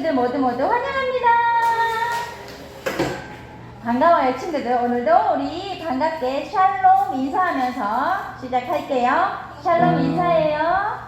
친구들 모두 환영합니다. 반가워요 친구들. 오늘도 우리 반갑게 샬롬 인사하면서 시작할게요. 샬롬 인사해요.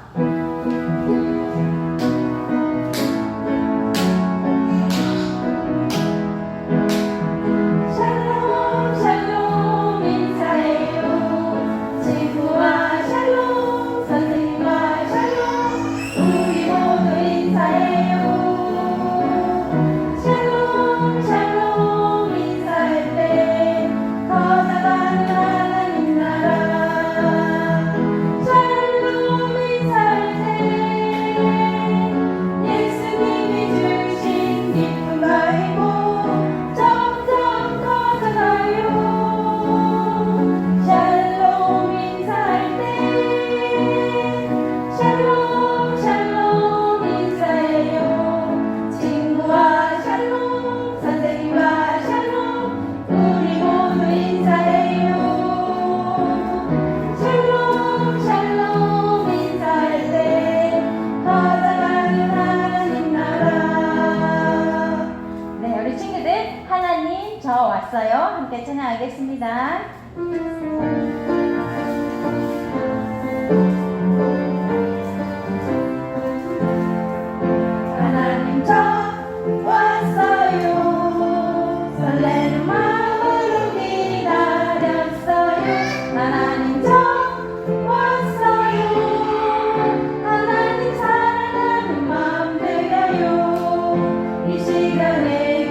왔어요. 함께 찬양하겠습니다. 하나님 저 왔어요. 설레는 마음으로 기다렸어요. 하나님 저 왔어요. 하나님 사랑하는 마음 들려요. 이 시간에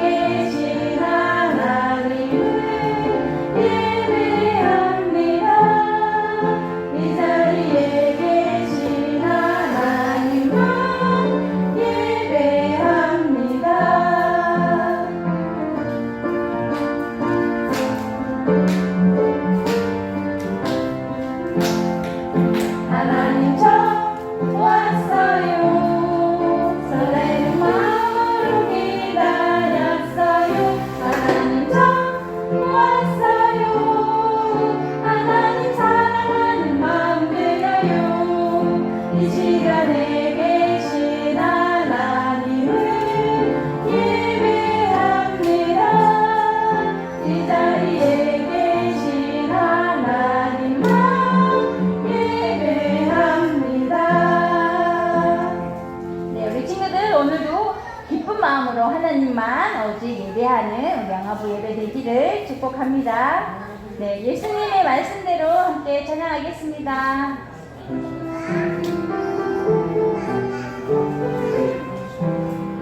마음으로 하나님만 오직 예배하는 우리 영화부 예배 되기를 축복합니다. 네, 예수님의 말씀대로 함께 찬양하겠습니다.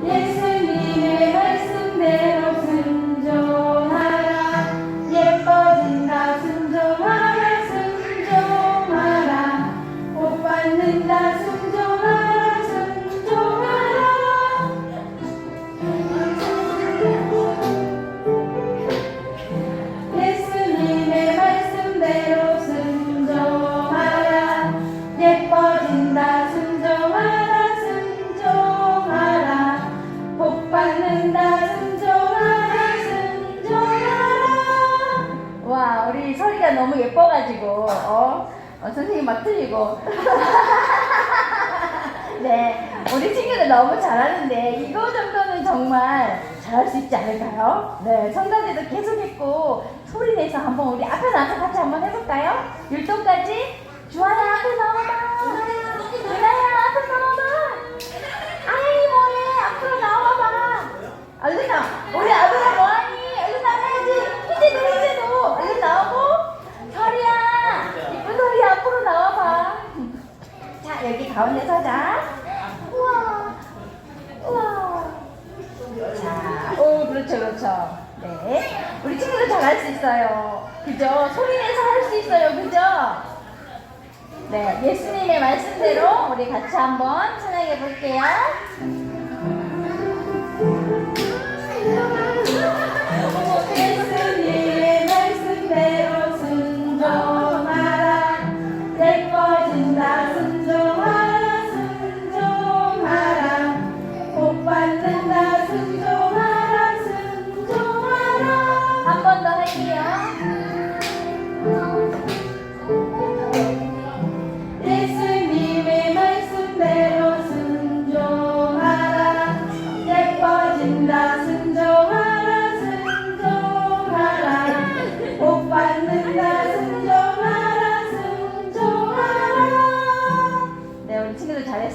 예수님의 말씀대로 순종하라. 예뻐진다 순종하라. 순종하라. 복 받는다 순종하라. 예수님의 말씀대로 순종하라. 예뻐진다 순종하라. 순종하라. 복 받는다 순종하라. 순종하라. 와, 우리 소리가 너무 예뻐가지고 선생님 막 틀리고 네, 우리 친구들 너무 잘하는데 이거 정도는 정말 잘할 수 있지 않을까요? 네, 성가대도 계속 했고 소리 내서 한번 우리 앞에 나서 같이 한번 해볼까요? 율동까지. 주아야 앞에 나와봐. 유나야 앞에 나와봐. 아이 뭐해 앞으로 나와봐. 얼른 나와. 우리 아들아 뭐하니? 얼른 나와야지. 희재도 얼른 나오고. 설이야 이쁜 설이 앞으로 나와봐. 자, 여기 가운데 서자. 우와. 자, 오, 그렇죠. 네. 우리 친구들 잘할 수 있어요. 그죠? 소리 내서 할 수 있어요. 그죠? 네. 예수님의 말씀대로 우리 같이 한번 찬양해 볼게요. 예수님의 말씀대로 순종하라. 예뻐진다 순종하라. 순종하라. 복 받는다 순종하라. 순종하라. 한 번 더 할게요. 예수님의 말씀대로 순종하라.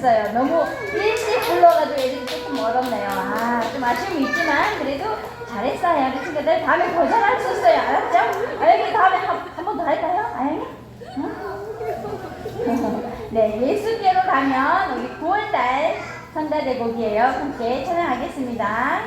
잘했어요. 너무 일찍 불러가지고 애들이 조금 멀었네요. 아, 좀 아쉬움이 있지만 그래도 잘했어요. 우리 친구들 다음에 더 잘할 수 있어요. 알았죠? 아영이 다음에 한 번 더 할까요? 아영이? 응? 네, 예수께로 가면 우리 9월달 성가대 곡이에요. 함께 찬양하겠습니다.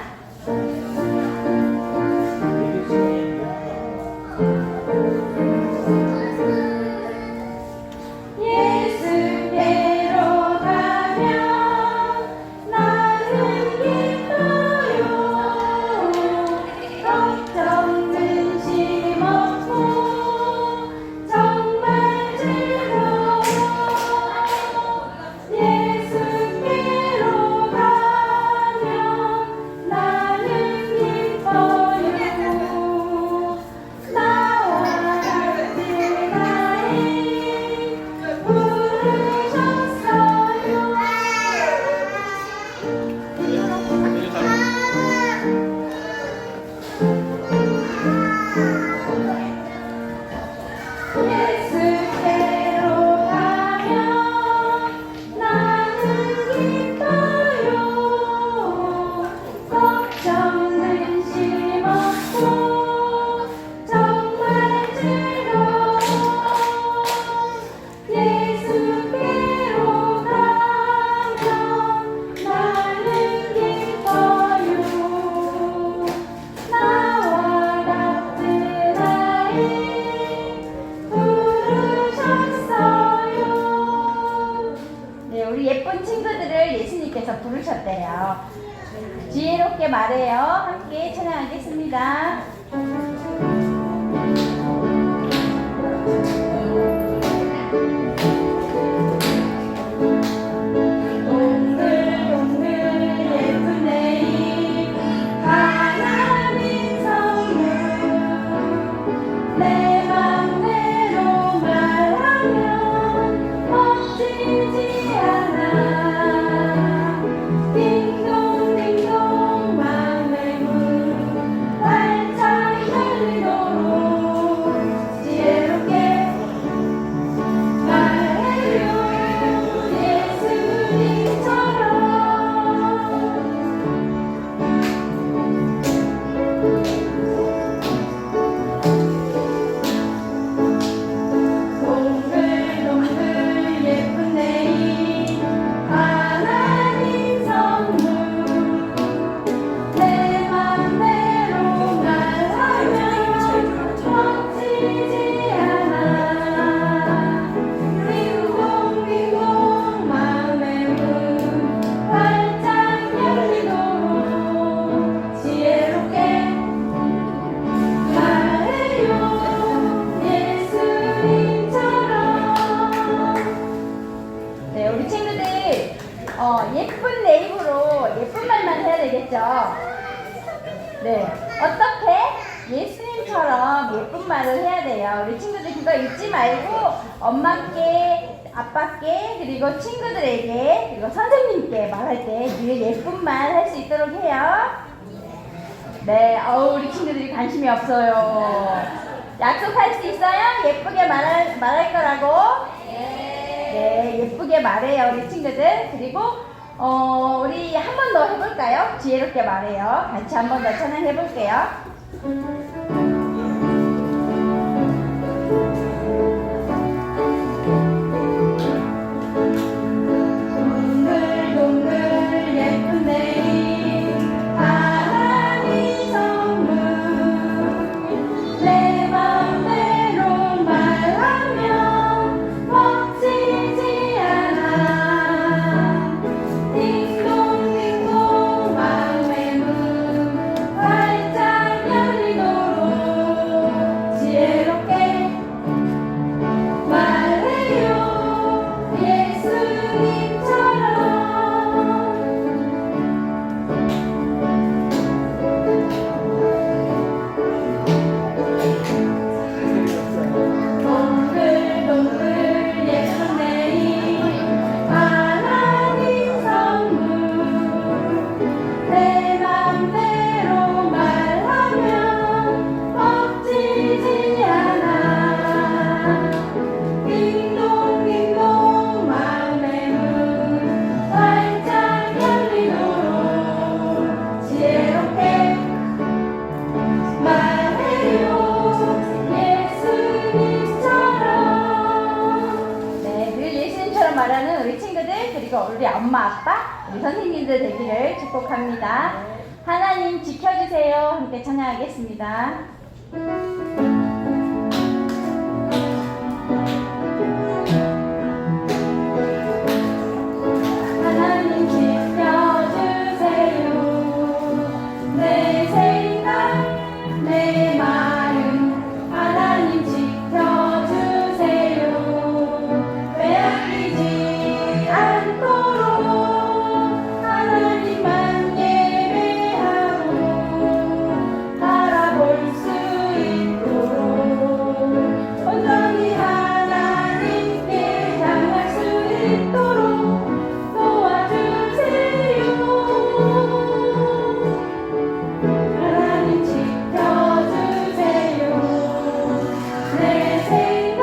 예쁜 친구들을 예수님께서 부르셨대요. 지혜롭게 말해요. 함께 찬양하겠습니다. 예쁜 내 입으로 예쁜 말만 해야 되겠죠? 네. 어떻게? 예수님처럼 예쁜 말을 해야 돼요. 우리 친구들 그거 잊지 말고 엄마께, 아빠께, 그리고 친구들에게, 그리고 선생님께 말할 때 늘 예쁜 말 할 수 있도록 해요. 네. 우리 친구들이 관심이 없어요. 약속할 수 있어요? 예쁘게 말할 거라고? 네, 예쁘게 말해요, 우리 친구들. 그리고 우리 한 번 더 해볼까요? 지혜롭게 말해요. 같이 한 번 더 찬양해볼게요. 딩동딩동 왕래문 활짝 열리도록 그리고 우리 엄마, 아빠, 우리 선생님들 되기를 축복합니다. 하나님 지켜주세요. 함께 찬양하겠습니다. 하나님 지켜주세요. 내 생각, 내 마음 하나님 지켜주세요. 빼앗기지 않도록 하나님만 예배하고 바라볼 수 있도록 온전히 하나님께 향할 수 있도록 도와주세요. 하나님 지켜주세요. 내 생각,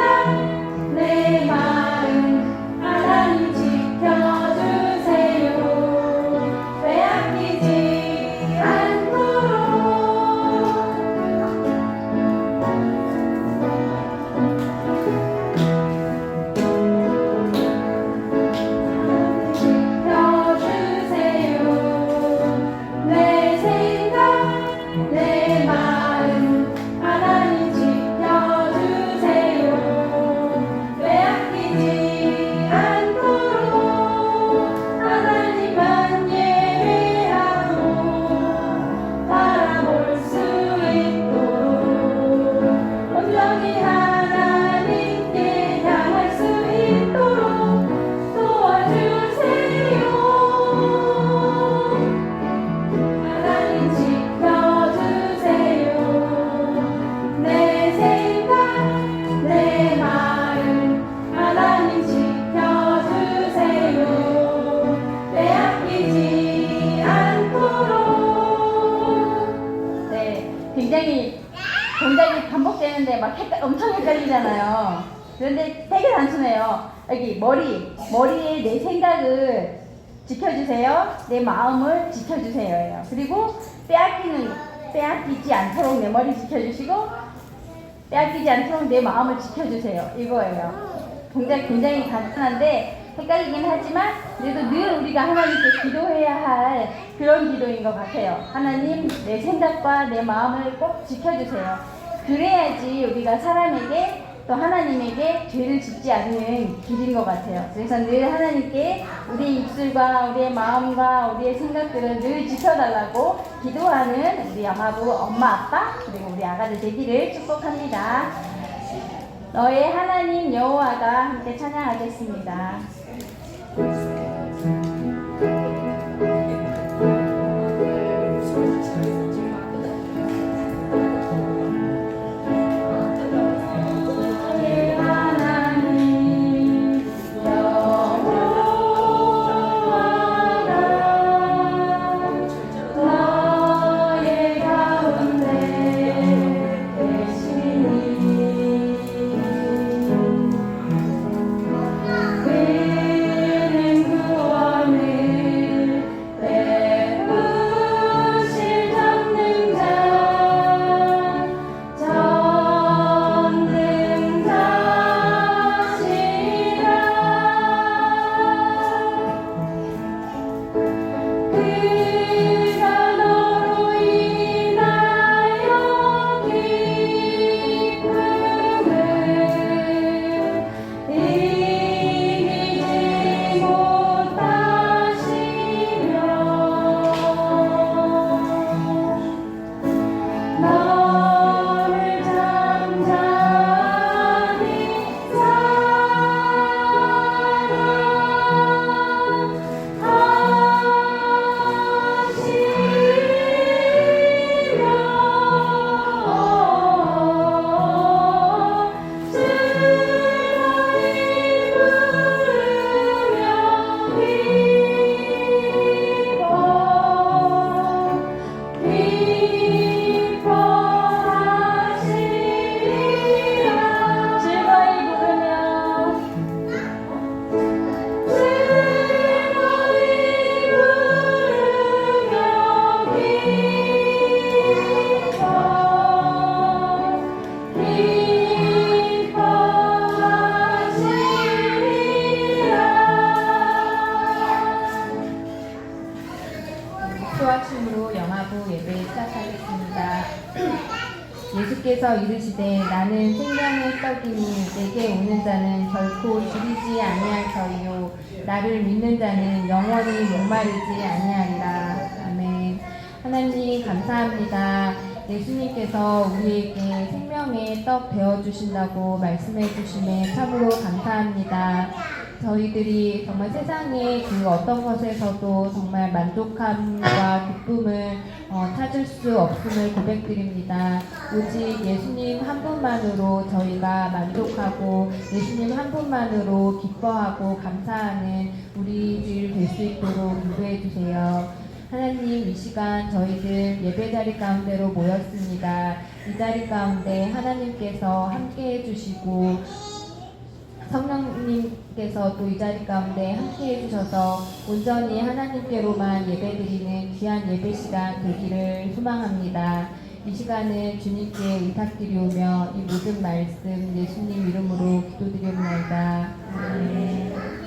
내 마음 하나님 지켜주세요. 빼앗기지 않도록 지켜주세요. 내 생각, 내 마음 하나님 지켜주세요. 빼앗기지 않도록 하나님만 예배하고 바라볼 수 있도록 온전히 하나님께 향할 수 있도록 도와주세요. 하나님 지켜주세요. 내 생각, 내 마음 하나님 지켜주세요. 빼앗기지 않도록. 네, 굉장히 동작이 반복되는데 막 엄청 헷갈리잖아요. 그런데 되게 단순해요. 여기 머리에 내 생각을 지켜주세요. 내 마음을 지켜주세요예요. 그리고 빼앗기지 않도록 내 머리 지켜주시고 빼앗기지 않도록 내 마음을 지켜주세요. 이거예요. 동작이 굉장히 간단한데 헷갈리긴 하지만 그래도 늘 우리가 하나님께 기도해야 할 그런 기도인 것 같아요. 하나님, 내 생각과 내 마음을 꼭 지켜주세요. 그래야지 우리가 사람에게 또 하나님에게 죄를 짓지 않는 길인 것 같아요. 그래서 늘 하나님께 우리의 입술과 우리의 마음과 우리의 생각들을 늘 지켜달라고 기도하는 우리 영아부 엄마, 아빠 그리고 우리 아가들 되기를 축복합니다. 너의 하나님 여호와가 함께 찬양하겠습니다. 그 예수께서 이르시되 나는 생명의 떡이니 내게 오는 자는 결코 줄이지 아니할터이요 나를 믿는 자는 영원히 목마르지 아니하리라. 아멘. 하나님 감사합니다. 예수님께서 우리에게 생명의 떡 되어주신다고 말씀해 주심에 참으로 감사합니다. 저희들이 정말 세상의 그 어떤 것에서도 정말 만족함과 기쁨을 찾을 수 없음을 고백드립니다. 오직 예수님 한 분만으로 저희가 만족하고 예수님 한 분만으로 기뻐하고 감사하는 우리들 될 수 있도록 인도해 주세요. 하나님, 이 시간 저희들 예배자리 가운데로 모였습니다. 이 자리 가운데 하나님께서 함께 해주시고 성령님께서 또 이 자리 가운데 함께 해주셔서 온전히 하나님께로만 예배드리는 귀한 예배 시간 되기를 소망합니다. 이 시간은 주님께 의탁드리오며 이 모든 말씀 예수님 이름으로 기도드리옵나이다. 아멘.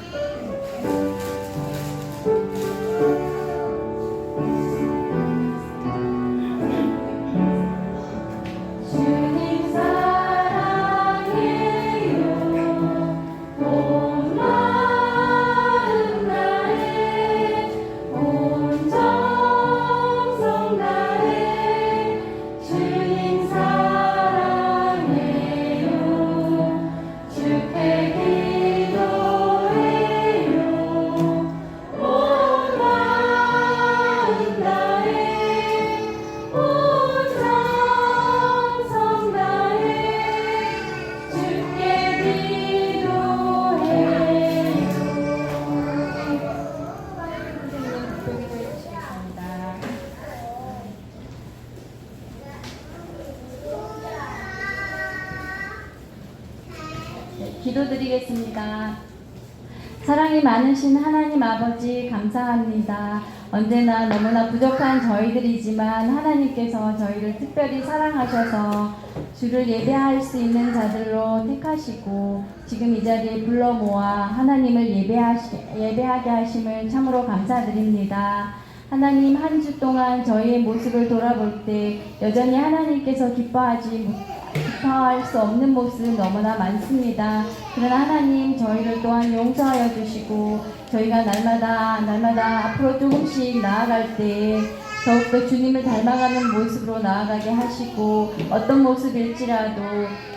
기도드리겠습니다. 사랑이 많으신 하나님 아버지 감사합니다. 언제나 너무나 부족한 저희들이지만 하나님께서 저희를 특별히 사랑하셔서 주를 예배할 수 있는 자들로 택하시고 지금 이 자리에 불러 모아 하나님을 예배하게 하심을 참으로 감사드립니다. 하나님, 한 주 동안 저희의 모습을 돌아볼 때 여전히 하나님께서 기뻐할 수 없는 모습 너무나 많습니다. 그러나 하나님, 저희를 또한 용서하여 주시고 저희가 날마다 앞으로 조금씩 나아갈 때 더욱더 주님을 닮아가는 모습으로 나아가게 하시고 어떤 모습일지라도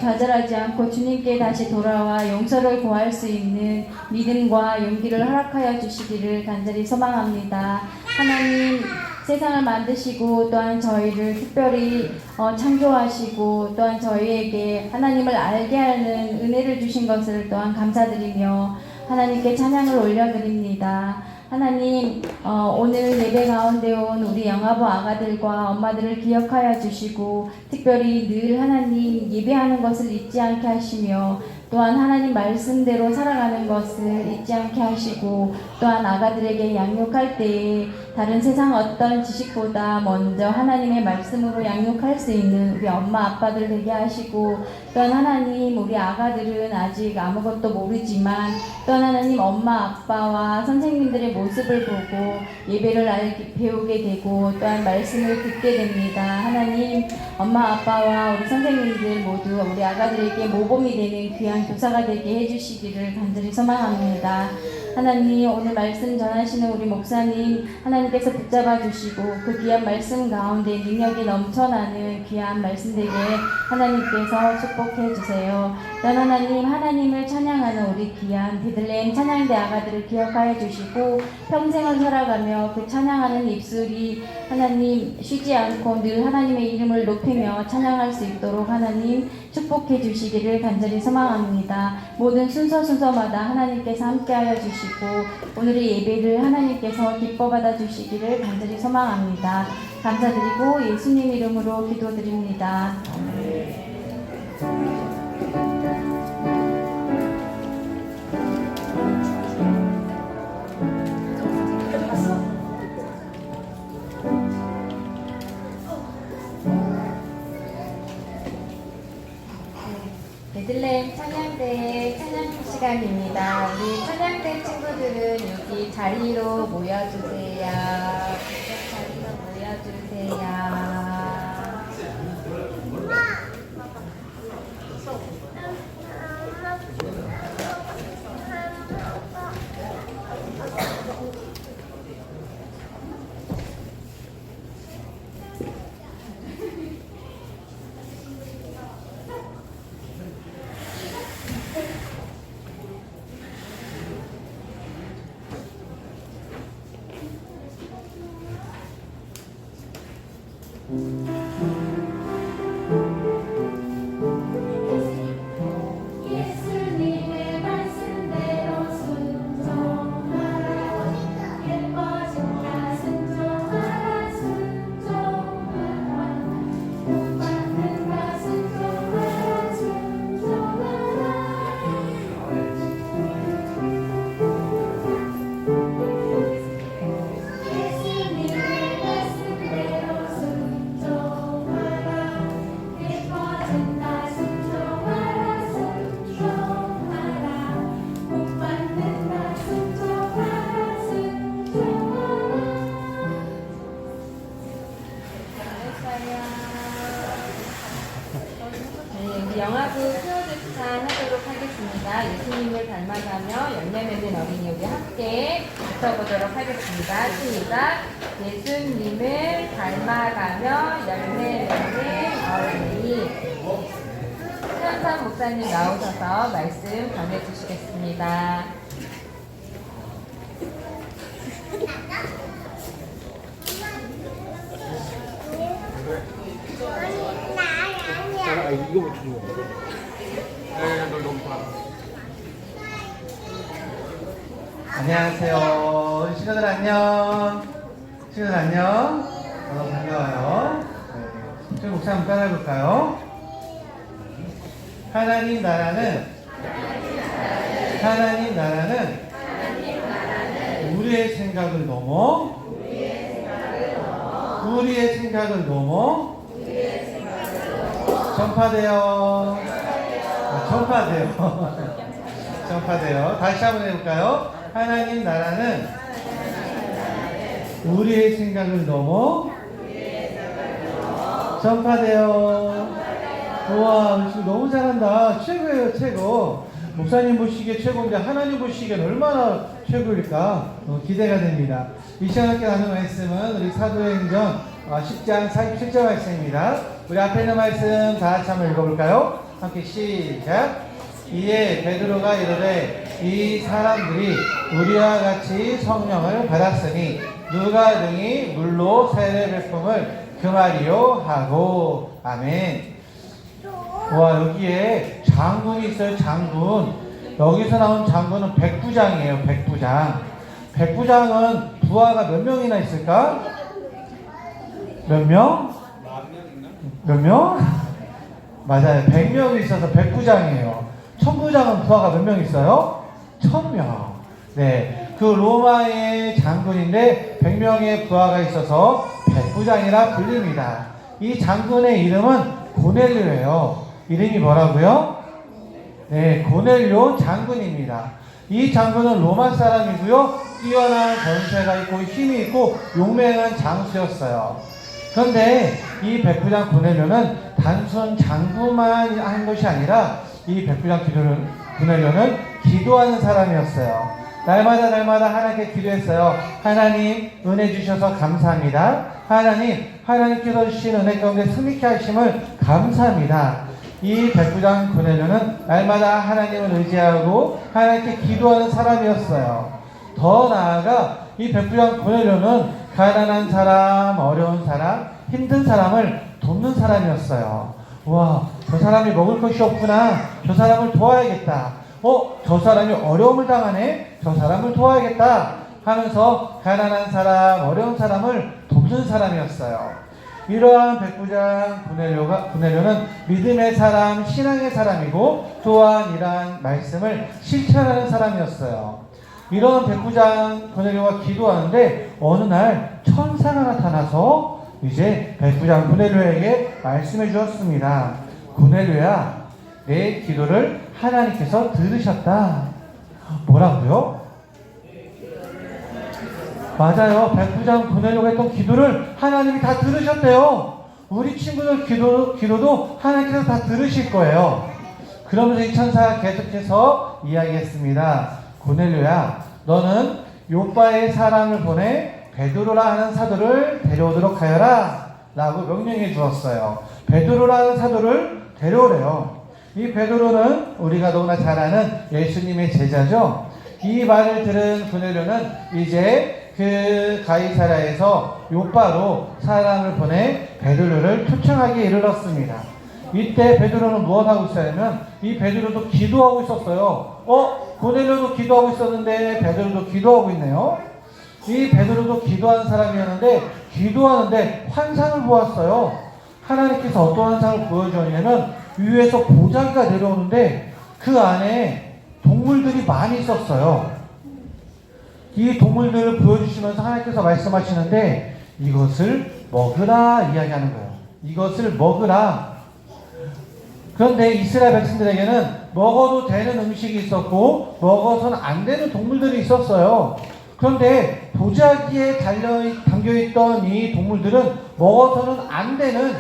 좌절하지 않고 주님께 다시 돌아와 용서를 구할 수 있는 믿음과 용기를 허락하여 주시기를 간절히 소망합니다. 하나님, 세상을 만드시고 또한 저희를 특별히 창조하시고 또한 저희에게 하나님을 알게 하는 은혜를 주신 것을 또한 감사드리며 하나님께 찬양을 올려드립니다. 하나님, 오늘 예배 가운데 온 우리 영아부 아가들과 엄마들을 기억하여 주시고 특별히 늘 하나님 예배하는 것을 잊지 않게 하시며 또한 하나님 말씀대로 살아가는 것을 잊지 않게 하시고 또한 아가들에게 양육할 때에 다른 세상 어떤 지식보다 먼저 하나님의 말씀으로 양육할 수 있는 우리 엄마 아빠들 되게 하시고 또한 하나님, 우리 아가들은 아직 아무것도 모르지만 또한 하나님 엄마 아빠와 선생님들의 모습을 보고 예배를 배우게 되고 또한 말씀을 듣게 됩니다. 하나님, 엄마 아빠와 우리 선생님들 모두 우리 아가들에게 모범이 되는 귀한 교사가 되게 해주시기를 간절히 소망합니다. 하나님, 오늘 말씀 전하시는 우리 목사님 하나님께서 붙잡아 주시고 그 귀한 말씀 가운데 능력이 넘쳐나는 귀한 말씀 되게 하나님께서 축복해 주세요. 또한 하나님, 하나님을 찬양하는 우리 귀한 베들레헴 찬양대 아가들을 기억하여 주시고 평생을 살아가며 그 찬양하는 입술이 하나님 쉬지 않고 늘 하나님의 이름을 높이며 찬양할 수 있도록 하나님 축복해 주시기를 간절히 소망합니다. 모든 순서마다 하나님께서 함께하여 주시고 오늘의 예배를 하나님께서 기뻐 받아 주시기를 간절히 소망합니다. 감사드리고 예수님 이름으로 기도드립니다. 베들레헴 찬양대의 찬양 시간입니다. 우리 찬양대 친구들은 여기 자리로 모여주세요. 자리로 모여주세요. 예수님을 닮아가며 열매 맺는 어린이 우리 함께 붙어보도록 하겠습니다. 시작. 예수님을 닮아가며 열매 맺는 어린이. 최현상 목사님 나오셔서 말씀 전해주시겠습니다. 이거 못 주는 거야. 너 너무 좋아. 안녕하세요. 친구들 안녕. 친구들 안녕. 반가워요. 네. 지금 목사 한번 따라해볼까요? 하나님 나라는 우리의 생각을 넘어 전파돼요. 전파돼요. 다시 한번 해볼까요? 하나님 나라는 우리의 생각을 넘어 전파돼요. 우와, 지금 너무 잘한다. 최고예요, 최고. 목사님 보시기에 최고인데 하나님 보시기엔 얼마나 최고일까? 기대가 됩니다. 이 시간 함께 나눈 말씀은 우리 사도행전 10장 47절 말씀입니다. 우리 앞에 있는 말씀 다 같이 한번 읽어볼까요? 함께 시작. 이에 베드로가 이르되 이 사람들이 우리와 같이 성령을 받았으니 누가 등이 물로 세례 베품을 금하리요 하고. 아멘. 와, 여기에 장군이 있어요. 장군. 여기서 나온 장군은 백부장이에요. 백부장. 백부장은 부하가 몇 명이나 있을까? 몇 명? 몇 명? 맞아요. 100명이 있어서 백부장이에요. 천부장은 부하가 몇 명 있어요? 1000명. 네. 그 로마의 장군인데 100명의 부하가 있어서 백부장이라 불립니다. 이 장군의 이름은 고넬료예요. 이름이 뭐라고요? 네, 고넬료 장군입니다. 이 장군은 로마 사람이고요. 뛰어난 권세가 있고 힘이 있고 용맹한 장수였어요. 그런데 이 백부장 고넬료는 단순 장군만 한 것이 아니라 이 백부장 고넬료는 기도하는 사람이었어요. 날마다 하나님께 기도했어요. 하나님 은혜 주셔서 감사합니다. 하나님께서 주신 은혜 가운데 승리케 하심을 감사합니다. 이 백부장 고넬료는 날마다 하나님을 의지하고 하나님께 기도하는 사람이었어요. 더 나아가 이 백부장 고넬료는 가난한 사람, 어려운 사람, 힘든 사람을 돕는 사람이었어요. 와, 저 사람이 먹을 것이 없구나. 저 사람을 도와야겠다. 저 사람이 어려움을 당하네. 저 사람을 도와야겠다 하면서 가난한 사람, 어려운 사람을 돕는 사람이었어요. 이러한 백부장 고넬료는 믿음의 사람, 신앙의 사람이고 또한 이러한 말씀을 실천하는 사람이었어요. 이런 백부장 고넬료가 기도하는데 어느 날 천사가 나타나서 이제 백부장 고넬료에게 말씀해 주었습니다. 고넬료야, 내 기도를 하나님께서 들으셨다. 뭐라고요? 맞아요. 백부장 고넬료가 했던 기도를 하나님이 다 들으셨대요. 우리 친구들 기도도 하나님께서 다 들으실 거예요. 그러면서 이 천사가 계속해서 이야기했습니다. 고넬료야, 너는 요빠의 사람을 보내 베드로라 하는 사도를 데려오도록 하여라 라고 명령해 주었어요. 베드로라 하는 사도를 데려오래요. 이 베드로는 우리가 너무나 잘 아는 예수님의 제자죠. 이 말을 들은 고넬료는 이제 그 가이사랴에서 요빠로 사람을 보내 베드로를 초청하기에 이르렀습니다. 이때 베드로는 무엇하고 있었냐면 이 베드로도 기도하고 있었어요. 고넬료도 기도하고 있었는데 베드로도 기도하고 있네요. 이 베드로도 기도하는 사람이었는데 기도하는데 환상을 보았어요. 하나님께서 어떤 환상을 보여주었냐면 위에서 보자기가 내려오는데 그 안에 동물들이 많이 있었어요. 이 동물들을 보여주시면서 하나님께서 말씀하시는데 이것을 먹으라 이야기하는 거예요. 이것을 먹으라. 그런데 이스라엘 백성들에게는 먹어도 되는 음식이 있었고 먹어서는 안 되는 동물들이 있었어요. 그런데 보자기에 담겨있던 이 동물들은 먹어서는 안 되는,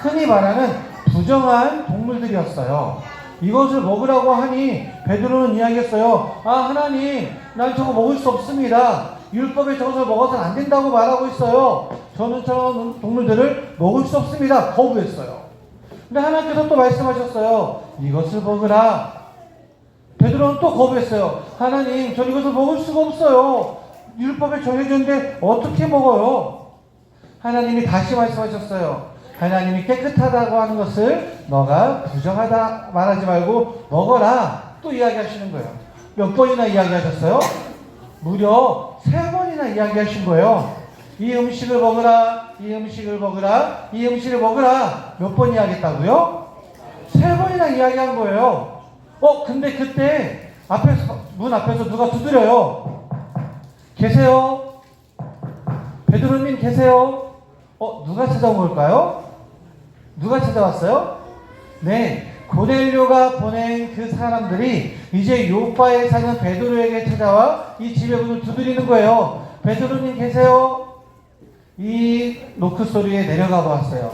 흔히 말하는 부정한 동물들이었어요. 이것을 먹으라고 하니 베드로는 이야기했어요. 아, 하나님, 난 저거 먹을 수 없습니다. 율법에 저것을 먹어서는 안 된다고 말하고 있어요. 저는 저런 동물들을 먹을 수 없습니다. 거부했어요. 근데 하나님께서 또 말씀하셨어요. 이것을 먹으라. 베드로는 또 거부했어요. 하나님, 전 이것을 먹을 수가 없어요. 율법에 정해졌는데 어떻게 먹어요? 하나님이 다시 말씀하셨어요. 하나님이 깨끗하다고 하는 것을 너가 부정하다 말하지 말고 먹어라. 또 이야기하시는 거예요. 몇 번이나 이야기하셨어요? 무려 3번이나 이야기하신 거예요. 이 음식을 먹으라, 이 음식을 먹으라, 이 음식을 먹으라. 몇 번 이야기했다고요? 3번이나 이야기한 거예요. 근데 그때 문 앞에서 누가 두드려요. 계세요? 베드로님 계세요? 누가 찾아온 걸까요? 누가 찾아왔어요? 네, 고넬료가 보낸 그 사람들이 이제 요바에 사는 베드로에게 찾아와 이 집의 문을 두드리는 거예요. 베드로님 계세요? 이 노크 소리에 내려가 봤어요.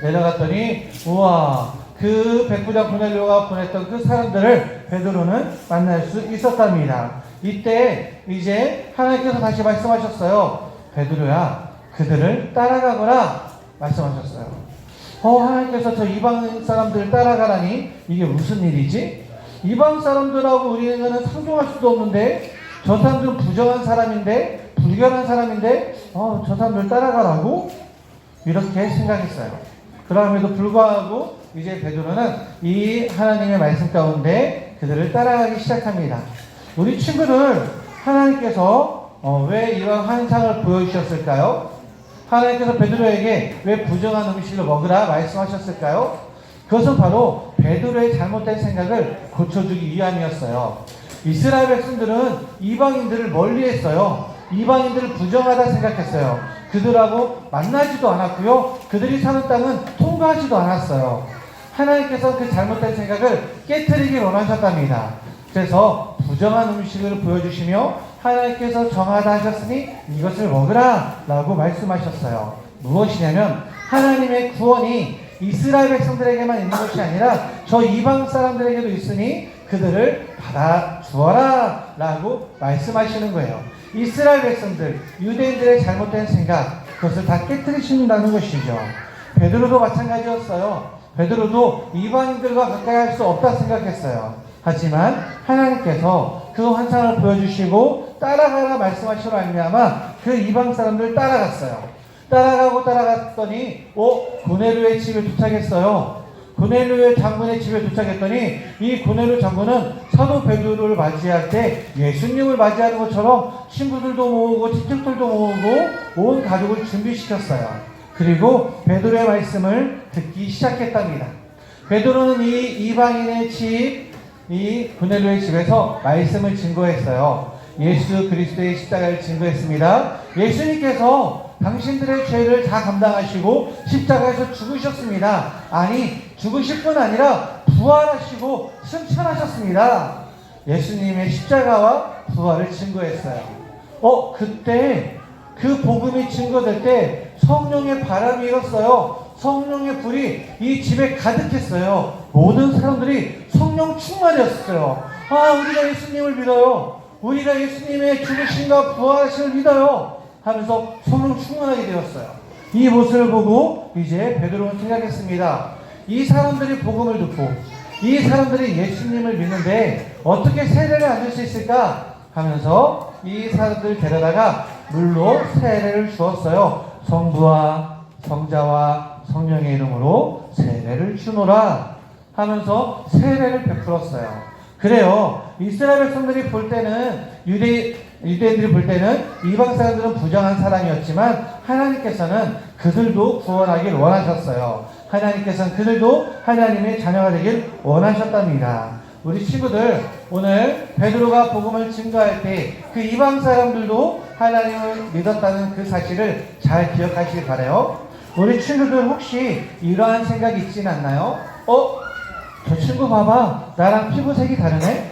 내려갔더니 우와, 그 백부장 고넬료가 보냈던 그 사람들을 베드로는 만날 수 있었답니다. 이때 이제 하나님께서 다시 말씀하셨어요. 베드로야, 그들을 따라가거라 말씀하셨어요. 하나님께서 저 이방 사람들을 따라가라니 이게 무슨 일이지? 이방 사람들하고 우리는 상종할 수도 없는데 저 사람들은 부정한 사람인데 불결한 사람인데 저 사람들 따라가라고? 이렇게 생각했어요. 그럼에도 불구하고 이제 베드로는 이 하나님의 말씀 가운데 그들을 따라가기 시작합니다. 우리 친구들, 하나님께서 왜 이런 환상을 보여주셨을까요? 하나님께서 베드로에게 왜 부정한 음식을 먹으라 말씀하셨을까요? 그것은 바로 베드로의 잘못된 생각을 고쳐주기 위함이었어요. 이스라엘 백성들은 이방인들을 멀리했어요. 이방인들을 부정하다 생각했어요. 그들하고 만나지도 않았고요. 그들이 사는 땅은 통과하지도 않았어요. 하나님께서 그 잘못된 생각을 깨트리기 원하셨답니다. 그래서 부정한 음식을 보여주시며 하나님께서 정하다 하셨으니 이것을 먹으라 라고 말씀하셨어요. 무엇이냐면 하나님의 구원이 이스라엘 백성들에게만 있는 것이 아니라 저 이방 사람들에게도 있으니 그들을 받아 주어라 라고 말씀하시는 거예요. 이스라엘 백성들, 유대인들의 잘못된 생각, 그것을 다 깨트리신다는 것이죠. 베드로도 마찬가지였어요. 베드로도 이방인들과 가까이 할 수 없다 생각했어요. 하지만 하나님께서 그 환상을 보여주시고 따라가라 말씀하시로 말미암아 그 이방 사람들 따라갔어요. 따라갔더니 고넬료의 집에 도착했어요. 고넬료의 장군의 집에 도착했더니 이 고넬료 장군은 사도 베드로를 맞이할 때 예수님을 맞이하는 것처럼 친구들도 모으고 친척들도 모으고 온 가족을 준비시켰어요. 그리고 베드로의 말씀을 듣기 시작했답니다. 베드로는 이 이방인의 집, 이 고넬료의 집에서 말씀을 증거했어요. 예수 그리스도의 십자가를 증거했습니다. 예수님께서 당신들의 죄를 다 감당하시고 십자가에서 죽으셨습니다. 아니, 죽으실 뿐 아니라 부활하시고 승천하셨습니다. 예수님의 십자가와 부활을 증거했어요. 그때 그 복음이 증거될 때 성령의 바람이 일었어요. 성령의 불이 이 집에 가득했어요. 모든 사람들이 성령 충만이었어요. 우리가 예수님을 믿어요. 우리가 예수님의 죽으심과 부활하심을 믿어요. 하면서 성령 충만하게 되었어요. 이 모습을 보고 이제 베드로는 생각했습니다. 이 사람들이 복음을 듣고 이 사람들이 예수님을 믿는데 어떻게 세례를 안 줄 수 있을까 하면서 이 사람들을 데려다가 물로 세례를 주었어요. 성부와 성자와 성령의 이름으로 세례를 주노라 하면서 세례를 베풀었어요. 그래요. 이스라엘 백성들이 볼 때는 유대인들이 볼 때는 이방 사람들은 부정한 사람이었지만 하나님께서는 그들도 구원하길 원하셨어요. 하나님께서는 그들도 하나님의 자녀가 되길 원하셨답니다. 우리 친구들, 오늘 베드로가 복음을 증거할 때 그 이방 사람들도 하나님을 믿었다는 그 사실을 잘 기억하시길 바라요. 우리 친구들 혹시 이러한 생각이 있지는 않나요? 저 친구 봐봐, 나랑 피부색이 다르네?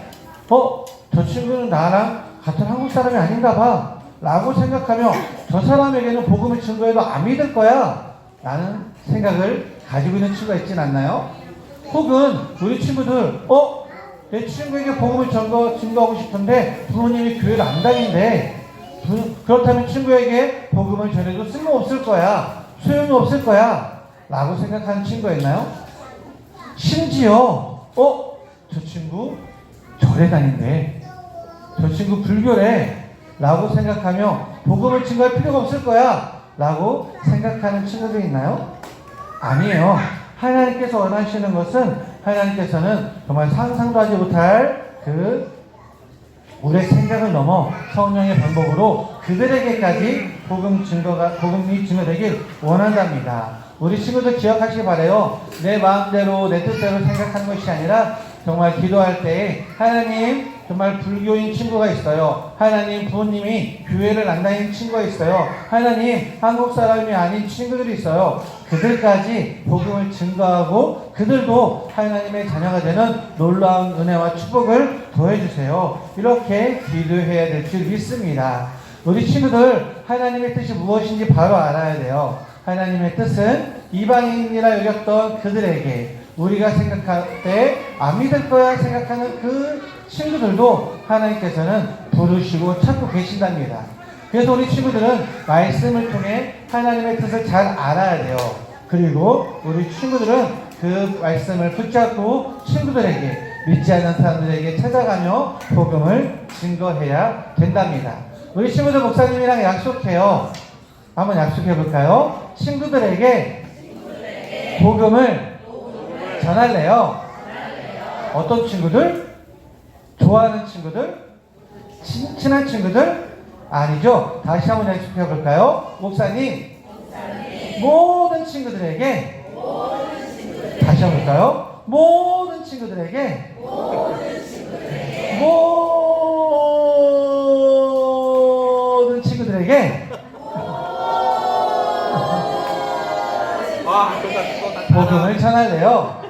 저 친구는 나랑 같은 한국 사람이 아닌가 봐 라고 생각하며 저 사람에게는 복음을 증거해도 안 믿을 거야 라는 생각을 가지고 있는 친구가 있지는 않나요? 혹은 우리 친구들 내 친구에게 복음을 증거하고 싶은데 부모님이 교회를 안 다닌대. 그렇다면 친구에게 복음을 전해도 쓸모없을 거야. 소용이 없을 거야. 라고 생각하는 친구가 있나요? 심지어 저 친구 절에 다닌대. 저 친구 불교래. 라고 생각하며 복음을 증거할 필요가 없을 거야. 라고 생각하는 친구들이 있나요? 아니에요. 하나님께서 원하시는 것은 하나님께서는 정말 상상도 하지 못할 우리의 생각을 넘어 성령의 방법으로 그들에게까지 복음이 증거되길 원한답니다. 우리 친구들 기억하시기 바라요. 내 마음대로 내 뜻대로 생각하는 것이 아니라 정말 기도할 때 하나님 정말 불교인 친구가 있어요. 하나님 부모님이 교회를 안 다니는 친구가 있어요. 하나님 한국 사람이 아닌 친구들이 있어요. 그들까지 복음을 증거하고 그들도 하나님의 자녀가 되는 놀라운 은혜와 축복을 더해주세요. 이렇게 기도해야 될 줄 믿습니다. 우리 친구들 하나님의 뜻이 무엇인지 바로 알아야 돼요. 하나님의 뜻은 이방인이라 여겼던 그들에게 우리가 생각할 때 안 믿을 거야 생각하는 그 친구들도 하나님께서는 부르시고 찾고 계신답니다. 그래서 우리 친구들은 말씀을 통해 하나님의 뜻을 잘 알아야 돼요. 그리고 우리 친구들은 그 말씀을 붙잡고 친구들에게 믿지 않는 사람들에게 찾아가며 복음을 증거해야 된답니다. 우리 친구들 목사님이랑 약속해요. 한번 약속해 볼까요? 친구들에게 복음을 전할래요. 어떤 친구들? 좋아하는 친구들? 친한 친구들? 아니죠. 다시 한번 약속해 볼까요? 목사님, 모든 친구들에게 다시 한번 볼까요? 모든 친구들에게 모든 친구들에게 복음을 전할래요.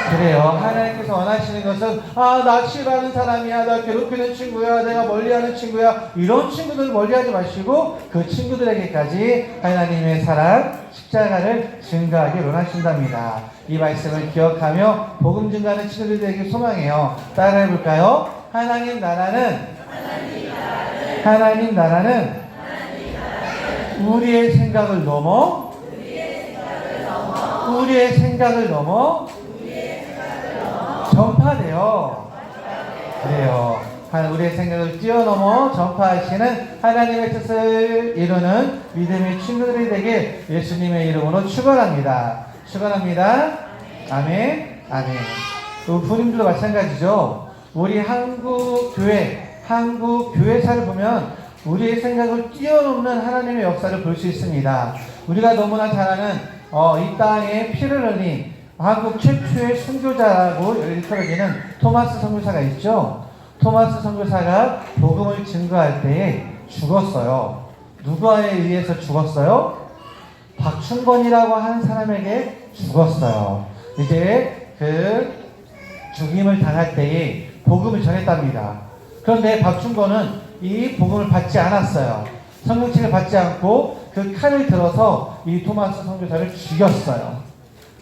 그래요. 하나님께서 원하시는 것은 나 싫어하는 사람이야, 나 괴롭히는 친구야, 내가 멀리하는 친구야, 이런 친구들 멀리하지 마시고 그 친구들에게까지 하나님의 사랑 십자가를 증거하길 원하신답니다. 이 말씀을 기억하며 복음 증거하는 친구들에게 소망해요. 따라해 볼까요? 하나님 나라는 우리의 생각을 넘어 전파돼요. 그래요. 우리의 생각을 뛰어넘어 전파하시는 하나님의 뜻을 이루는 믿음의 친구들이 되길 예수님의 이름으로 축원합니다. 아멘. 부모님들도 마찬가지죠. 우리 한국 교회사를 보면 우리의 생각을 뛰어넘는 하나님의 역사를 볼 수 있습니다. 우리가 너무나 잘 아는 이 땅에 피를 흘린 한국 최초의 선교자라고 일컬어지는 토마스 선교사가 있죠. 토마스 선교사가 복음을 증거할 때에 죽었어요. 누구에 의해서 죽었어요? 박충건이라고 하는 사람에게 죽었어요. 이제 그 죽임을 당할 때에 복음을 전했답니다. 그런데 박충건은 이 복음을 받지 않았어요. 성령책을 받지 않고 그 칼을 들어서 이 토마스 선교사를 죽였어요.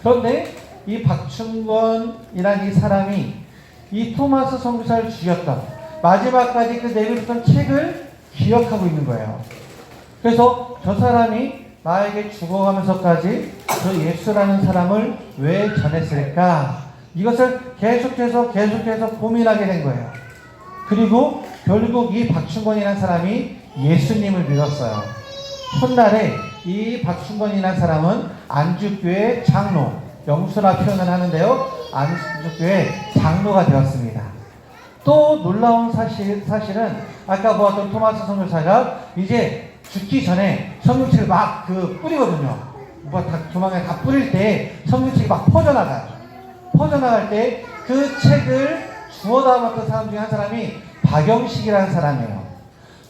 그런데 이 박충건이라는 이 사람이 이 토마스 선교사를 죽였던 마지막까지 그 내밀었던 책을 기억하고 있는 거예요. 그래서 저 사람이 나에게 죽어가면서까지 저 예수라는 사람을 왜 전했을까? 이것을 계속해서 고민하게 된 거예요. 그리고 결국 이 박충건이라는 사람이 예수님을 믿었어요. 훗날에 이 박충건이라는 사람은 안주교회 장로, 영수라 표현을 하는데요. 안주교회 장로가 되었습니다. 또 놀라운 사실은 아까 보았던 토마스 선교사가 이제 죽기 전에 성경책을 막 뿌리거든요. 조만간 다 뿌릴 때 성경책이 막 퍼져나가요. 퍼져나갈 때 그 책을 주워 담았던 사람 중에 한 사람이 박영식이라는 사람이에요.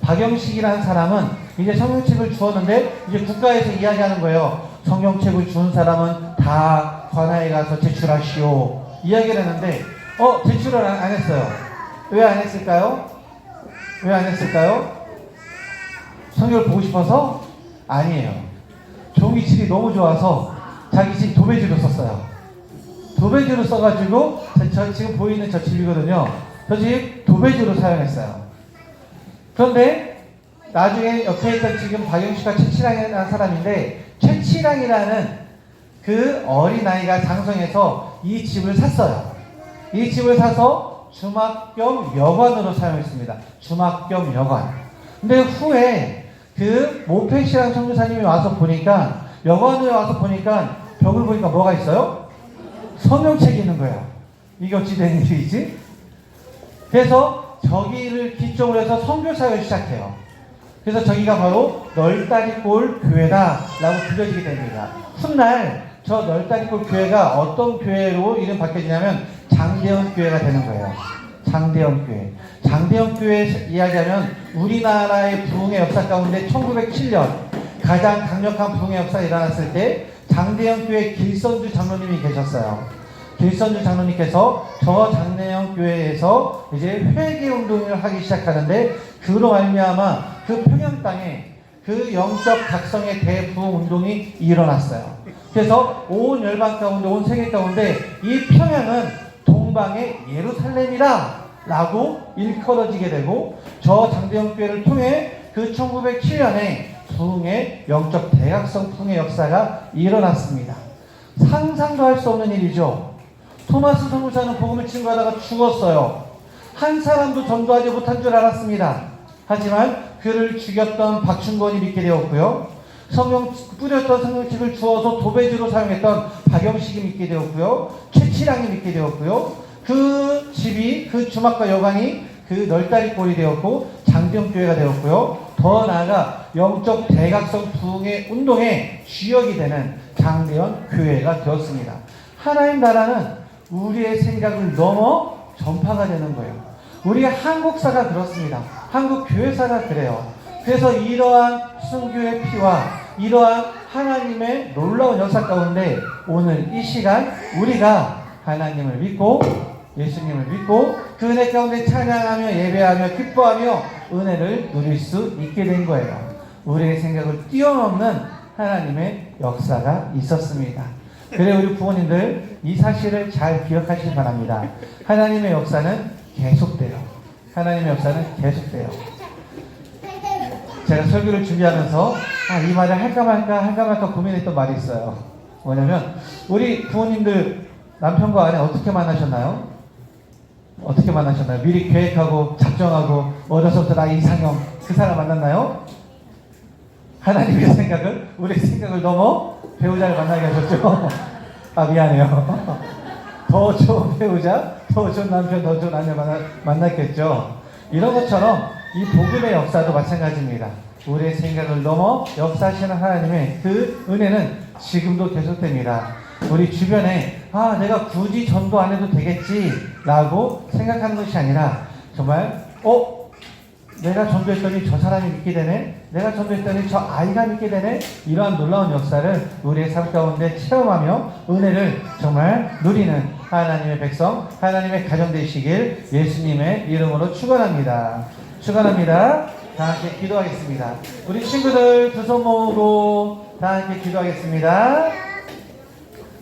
박영식이라는 사람은 이제 성경책을 주었는데 이제 국가에서 이야기하는 거예요. 성경책을 주운 사람은 다 관아에 가서 제출하시오. 이야기를 했는데 제출을 안 했어요. 왜 안 했을까요? 성경을 보고 싶어서? 아니에요. 종이질이 너무 좋아서 자기 집 도배지로 썼어요. 도배지로 써가지고 저 지금 보이는 저 집이거든요. 저 집 도배지로 사용했어요. 그런데 나중에 옆에 있던 지금 박영식과 최치랑이라는 사람인데, 최치랑이라는 그 어린아이가 장성해서 이 집을 샀어요. 이 집을 사서 주막 겸 여관으로 사용했습니다. 주막 겸 여관. 근데 후에 그 모페시랑 선교사님이 와서 보니까, 여관에 와서 보니까 벽을 보니까 뭐가 있어요? 성경책이 있는 거예요. 이게 어찌 된 일이지? 그래서 저기를 기점으로 해서 선교사역을 시작해요. 그래서 저기가 바로 널다리골 교회다라고 불려지게 됩니다. 훗날 저 널다리골 교회가 어떤 교회로 이름 바뀌었냐면 장대현 교회가 되는 거예요. 장대현 교회. 장대현 교회 이야기하면 우리나라의 부흥의 역사 가운데 1907년 가장 강력한 부흥의 역사가 일어났을 때 장대현 교회 길선주 장로님이 계셨어요. 길선주 장로님께서 저 장대현 교회에서 이제 회개 운동을 하기 시작하는데, 그로 말미암아 그 평양 땅에 그 영적 각성의 대부흥 운동이 일어났어요. 그래서 온 열방 가운데, 온 세계 가운데 이 평양은 동방의 예루살렘이다 라고 일컬어지게 되고, 저 장대현 교회를 통해 그 1907년에 부흥의 영적 대각성 부흥의 역사가 일어났습니다. 상상도 할 수 없는 일이죠. 토마스 선교사는 복음을 증거하다가 죽었어요. 한 사람도 전도하지 못한 줄 알았습니다. 하지만 그를 죽였던 박충건이 믿게 되었고요. 성경 뿌렸던 성경책을 주워서 도배지로 사용했던 박영식이 믿게 되었고요. 최치랑이 믿게 되었고요. 그 집이, 그 주막과 여관이 그 널다리골이 되었고 장대현교회가 되었고요. 더 나아가 영적 대각성 부흥의 운동의 주역이 되는 장대현 교회가 되었습니다. 하나님 나라는 우리의 생각을 넘어 전파가 되는 거예요. 우리 한국사가 그렇습니다. 한국 교회사가 그래요. 그래서 이러한 순교의 피와 이러한 하나님의 놀라운 역사 가운데 오늘 이 시간 우리가 하나님을 믿고 예수님을 믿고 그 은혜 가운데 찬양하며 예배하며 기뻐하며 은혜를 누릴 수 있게 된 거예요. 우리의 생각을 뛰어넘는 하나님의 역사가 있었습니다. 그래 우리 부모님들 이 사실을 잘 기억하시기 바랍니다. 하나님의 역사는 계속돼요. 하나님의 역사는 계속돼요. 제가 설교를 준비하면서 이 말을 할까 말까 고민했던 말이 있어요. 뭐냐면 우리 부모님들 남편과 아내 어떻게 만나셨나요? 어떻게 만나셨나요? 미리 계획하고 작정하고 어려서부터 나 이상형 그 사람 만났나요? 하나님의 생각을 우리 생각을 넘어 배우자를 만나게 하셨죠? 미안해요. 더 좋은 배우자, 더 좋은 남편, 더 좋은 아내 만났겠죠? 이런 것처럼 이 복음의 역사도 마찬가지입니다. 우리의 생각을 넘어 역사하시는 하나님의 그 은혜는 지금도 계속됩니다. 우리 주변에 내가 굳이 전도 안 해도 되겠지 라고 생각하는 것이 아니라 정말 내가 전도했더니 저 사람이 믿게 되네, 내가 전도했더니 저 아이가 믿게 되네, 이러한 놀라운 역사를 우리의 삶 가운데 체험하며 은혜를 정말 누리는 하나님의 백성, 하나님의 가정 되시길 예수님의 이름으로 축원합니다. 축원합니다. 다 함께 기도하겠습니다. 우리 친구들 두 손 모으고 다 함께 기도하겠습니다.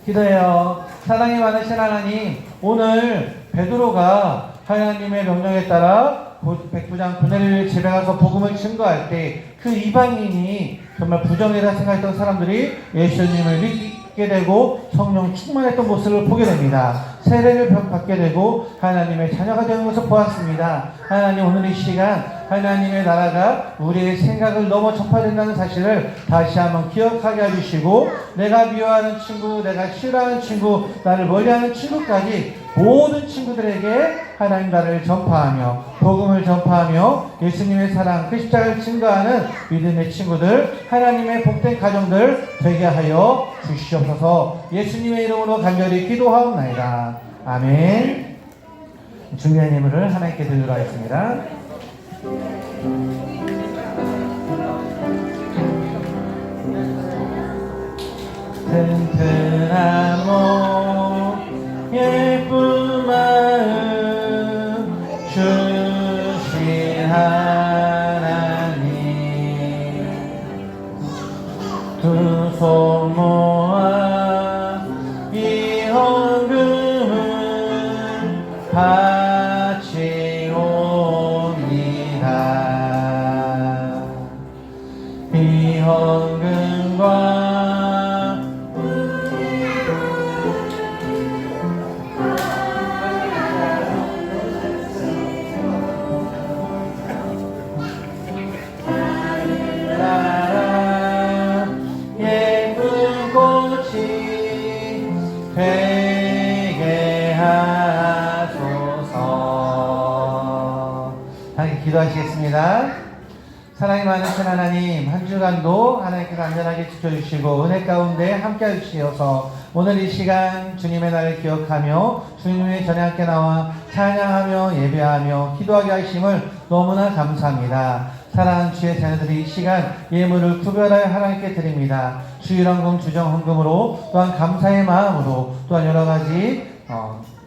기도해요. 사랑이 많으신 하나님, 오늘 베드로가 하나님의 명령에 따라 백부장 고넬료의 집에 가서 복음을 증거할 때 그 이방인이 정말 부정이라 생각했던 사람들이 예수님을 믿게 되고 성령 충만했던 모습을 보게 됩니다. 세례를 받게 되고 하나님의 자녀가 되는 것을 보았습니다. 하나님, 오늘 이 시간 하나님의 나라가 우리의 생각을 넘어 전파된다는 사실을 다시 한번 기억하게 해주시고, 내가 미워하는 친구, 내가 싫어하는 친구, 나를 멀리하는 친구까지 모든 친구들에게 하나님 나라를 전파하며 복음을 전파하며 예수님의 사랑, 그 십자가를 증거하는 믿음의 친구들, 하나님의 복된 가정들 되게 하여 주시옵소서. 예수님의 이름으로 간절히 기도하옵나이다. 아멘. 중요한 예물을 하나님께 드리도록 하겠습니다. 튼튼한 몸 예쁜 마음 주신 하나님, 두 손 모아 이 헌금 하나님께 기도하시겠습니다. 사랑이 많으신 하나님, 한 주간도 하나님께서 안전하게 지켜주시고 은혜 가운데 함께 해주시어서 오늘 이 시간 주님의 날을 기억하며 주님의 전에 함께 나와 찬양하며 예배하며 기도하게 하심을 너무나 감사합니다. 사랑하는 주의 자녀들이 이 시간 예물을 구별하여 하나님께 드립니다. 주일헌금, 주정헌금으로 또한 감사의 마음으로 또한 여러가지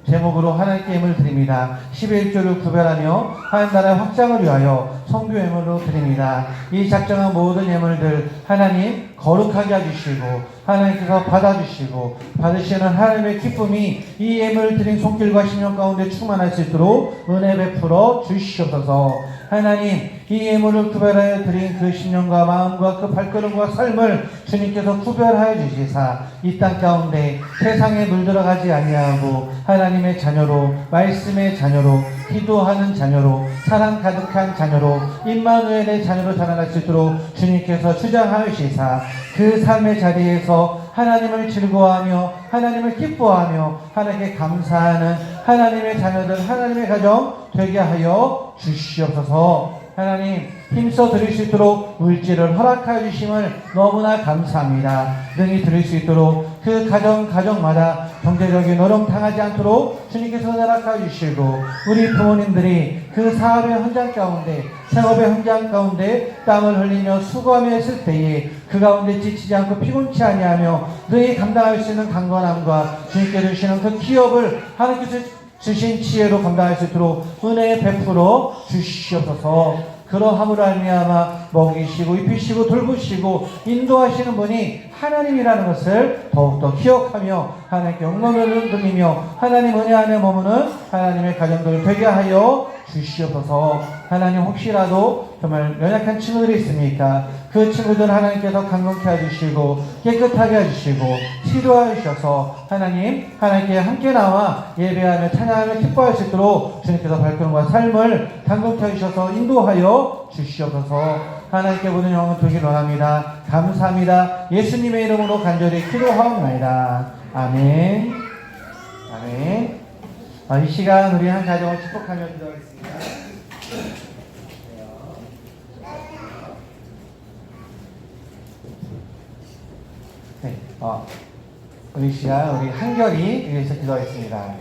제목으로 하나님께 예물을 드립니다. 11조를 구별하며 하나님 나라의 확장을 위하여 성교 예물로 드립니다. 이 작정한 모든 예물들 하나님 거룩하게 해주시고 하나님께서 받아주시고 받으시는 하나님의 기쁨이 이 예물을 드린 손길과 심령 가운데 충만할 수 있도록 은혜 베풀어 주시옵소서. 하나님 이 예물을 구별하여 드린 그 심령과 마음과 그 발걸음과 삶을 주님께서 구별하여 주시사 이 땅 가운데 세상에 물들어가지 아니하고 하나님의 자녀로 말씀의 자녀로 기도하는 자녀로 사랑 가득한 자녀로 임마누엘의 자녀로 자라날 수 있도록 주님께서 주장하시사 그 삶의 자리에서 하나님을 즐거워하며 하나님을 기뻐하며 하나님께 감사하는 하나님의 자녀들 하나님의 가정 되게 하여 주시옵소서. 하나님 힘써 드릴 수 있도록 물질을 허락하여 주심을 너무나 감사합니다. 능히 드릴 수 있도록 그 가정마다 경제적인 어려움 당하지 않도록 주님께서 허락하여 주시고 우리 부모님들이 그 사업의 현장 가운데 생업의 현장 가운데 땀을 흘리며 수고하며 했을 때에 그 가운데 지치지 않고 피곤치 아니하며 능히 감당할 수 있는 강건함과 주님께 주시는 그 기업을 하나님께서 주신 지혜로 감당할 수 있도록 은혜 베풀어 주시옵소서. 그러함으로 말미암아 먹이시고 입히시고 돌보시고 인도하시는 분이 하나님이라는 것을 더욱더 기억하며 하나님께 영광을 돌리며 하나님 은혜 안에 머무는 하나님의 가정들 되게 하여 주시옵소서. 하나님 혹시라도 정말 연약한 친구들이 있습니까? 그 친구들 하나님께서 강건케 해주시고 깨끗하게 해주시고 치료하여 주셔서 하나님께 함께 나와 예배하며 찬양하며 기뻐할 수 있도록 주님께서 발걸음과 삶을 강건케 해주셔서 인도하여 주시옵소서. 하나님께 모든 영광을 돌기를 원합니다. 감사합니다. 예수님의 이름으로 간절히 기도하옵나이다. 아멘. 아멘. 이 시간 우리 한 가정을 축복하며 기도하겠습니다. 네, 우리 시간 우리 한결이 위해서 기도하겠습니다. 네,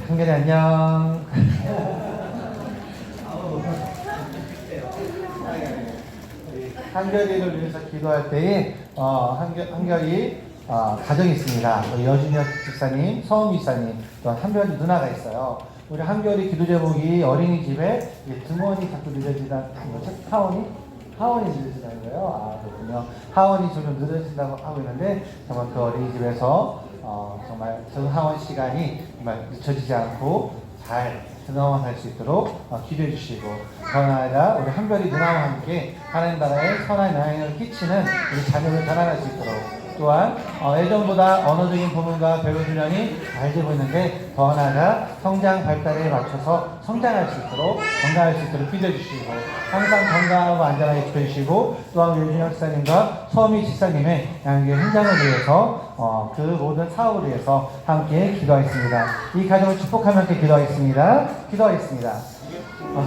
한결이 안녕. 한결이를 위해서 기도할 때에 한결이 가정이 있습니다. 우리 여준혁 집사님, 서은 집사님, 또 한별이 누나가 있어요. 우리 한별이 기도 제목이 어린이집에 등원이 자꾸 늦어지다, 하원이 늦어진다는 거예요. 그렇군요. 하원이 좀 늦어진다고 하고 있는데, 정말 그 어린이집에서 정말 등하원 시간이 정말 늦춰지지 않고 잘 등하원할 수 있도록 기도해 주시고, 전하자 우리 한별이 누나와 함께 하나님 나라에 선한 영향을 끼치는 우리 자녀를 자라날 수 있도록, 또한 예전보다 언어적인 부분과 배우 훈련이 잘 되고 있는데 더 나아가 성장 발달에 맞춰서 성장할 수 있도록 건강할 수 있도록 기도해 주시고 항상 건강하고 안전하게 지켜주시고, 또한 유진혁 집사님과 서미 집사님의 양육의 현장을 위해서 그 모든 사업을 위해서 함께 기도하겠습니다. 이 가정을 축복하며 함께 기도하겠습니다.